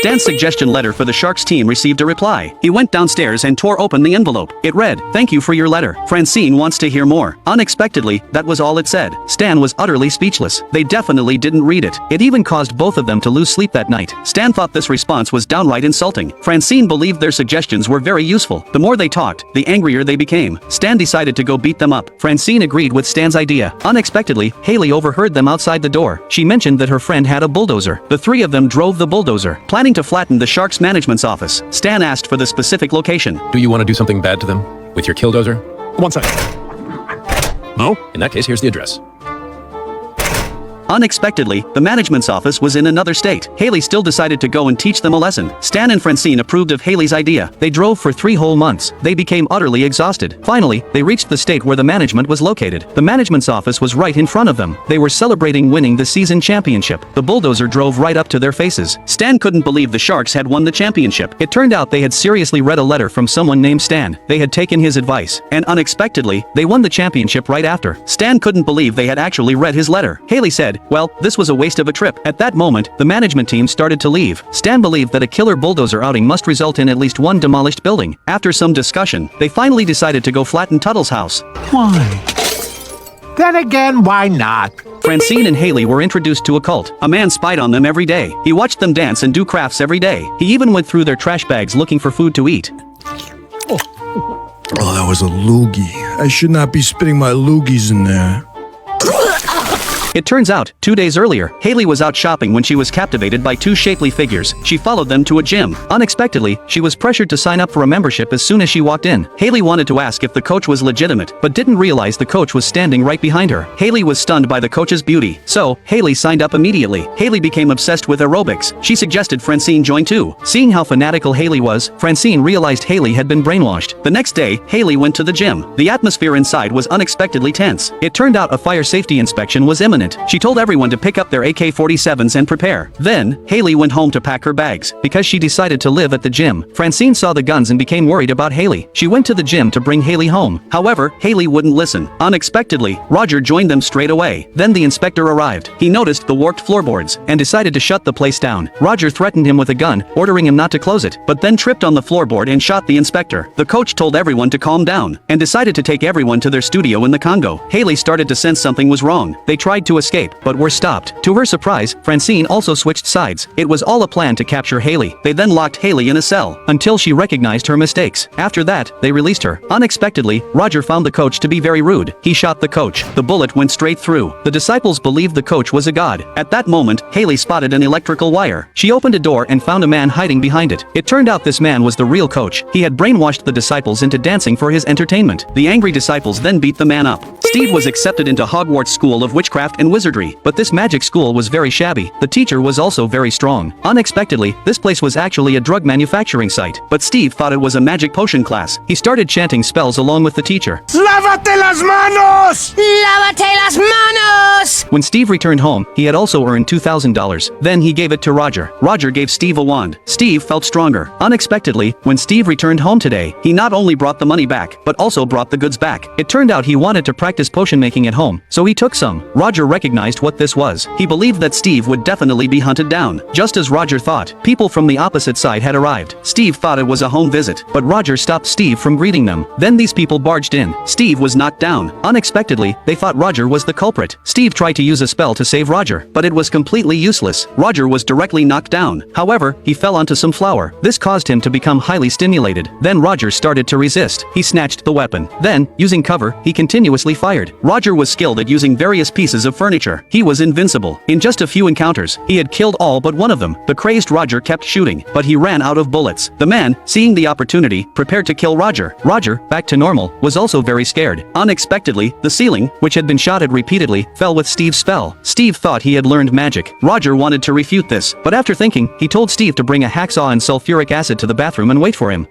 Stan's suggestion letter for the Sharks team received a reply. He went downstairs and tore open the envelope. It read, "Thank you for your letter. Francine wants to hear more." Unexpectedly, that was all it said. Stan was utterly speechless. They definitely didn't read it. It even caused both of them to lose sleep that night. Stan thought this response was downright insulting. Francine believed their suggestions were very useful. The more they talked, the angrier they became. Stan decided to go beat them up. Francine agreed with Stan's idea. Unexpectedly, Haley overheard them outside the door. She mentioned that her friend had a bulldozer. The three of them drove the bulldozer, planning to flatten the Sharks management's office. Stan asked for the specific location. Do you want to do something bad to them? With your killdozer? One second. No? In that case, here's the address. Unexpectedly, the management's office was in another state. Haley still decided to go and teach them a lesson. Stan and Francine approved of Haley's idea. They drove for 3 whole months. They became utterly exhausted. Finally, they reached the state where the management was located. The management's office was right in front of them. They were celebrating winning the season championship. The bulldozer drove right up to their faces. Stan couldn't believe the Sharks had won the championship. It turned out they had seriously read a letter from someone named Stan. They had taken his advice, and unexpectedly, they won the championship right after. Stan couldn't believe they had actually read his letter. Haley said, "Well, this was a waste of a trip." At that moment, the management team started to leave. Stan believed that a killer bulldozer outing must result in at least one demolished building. After some discussion, they finally decided to go flatten Tuttle's house. Why? Then again, why not? Francine and Haley were introduced to a cult. A man spied on them every day. He watched them dance and do crafts every day. He even went through their trash bags looking for food to eat. Oh, that was a loogie. I should not be spitting my loogies in there. It turns out, 2 days earlier, Haley was out shopping when she was captivated by 2 shapely figures. She followed them to a gym. Unexpectedly, she was pressured to sign up for a membership as soon as she walked in. Haley wanted to ask if the coach was legitimate, but didn't realize the coach was standing right behind her. Haley was stunned by the coach's beauty. So, Haley signed up immediately. Haley became obsessed with aerobics. She suggested Francine join too. Seeing how fanatical Haley was, Francine realized Haley had been brainwashed. The next day, Haley went to the gym. The atmosphere inside was unexpectedly tense. It turned out a fire safety inspection was imminent. She told everyone to pick up their AK-47s and prepare. Then, Haley went home to pack her bags. Because she decided to live at the gym, Francine saw the guns and became worried about Haley. She went to the gym to bring Haley home. However, Haley wouldn't listen. Unexpectedly, Roger joined them straight away. Then the inspector arrived. He noticed the warped floorboards and decided to shut the place down. Roger threatened him with a gun, ordering him not to close it, but then tripped on the floorboard and shot the inspector. The coach told everyone to calm down and decided to take everyone to their studio in the Congo. Haley started to sense something was wrong. They tried to escape, but were stopped. To her surprise, Francine also switched sides. It was all a plan to capture Haley. They then locked Haley in a cell until she recognized her mistakes. After that, they released her. Unexpectedly, Roger found the coach to be very rude. He shot the coach. The bullet went straight through. The disciples believed the coach was a god. At that moment, Haley spotted an electrical wire. She opened a door and found a man hiding behind it. It turned out this man was the real coach. He had brainwashed the disciples into dancing for his entertainment. The angry disciples then beat the man up. Steve was accepted into Hogwarts School of Witchcraft and Wizardry, but this magic school was very shabby. The teacher was also very strong. Unexpectedly, this place was actually a drug manufacturing site, but Steve thought it was a magic potion class. He started chanting spells along with the teacher. Lávate las manos! ¡Lávate las manos! When Steve returned home, he had also earned $2,000. Then he gave it to Roger. Roger gave Steve a wand. Steve felt stronger. Unexpectedly, when Steve returned home today, he not only brought the money back, but also brought the goods back. It turned out he wanted to practice potion making at home, so he took some. Roger recognized what this was. He believed that Steve would definitely be hunted down. Just as Roger thought, people from the opposite side had arrived. Steve thought it was a home visit, but Roger stopped Steve from greeting them. Then these people barged in. Steve was knocked down. Unexpectedly, they thought Roger was the culprit. Steve tried to use a spell to save Roger, but it was completely useless. Roger was directly knocked down. However, he fell onto some flour. This caused him to become highly stimulated. Then Roger started to resist. He snatched the weapon. Then, using cover, he continuously fired. Roger was skilled at using various pieces of furniture. He was invincible. In just a few encounters, he had killed all but one of them. The crazed Roger kept shooting, but he ran out of bullets. The man, seeing the opportunity, prepared to kill Roger. Roger, back to normal, was also very scared. Unexpectedly, the ceiling, which had been shotted repeatedly, fell with Steve's spell. Steve thought he had learned magic. Roger wanted to refute this, but after thinking, he told Steve to bring a hacksaw and sulfuric acid to the bathroom and wait for him.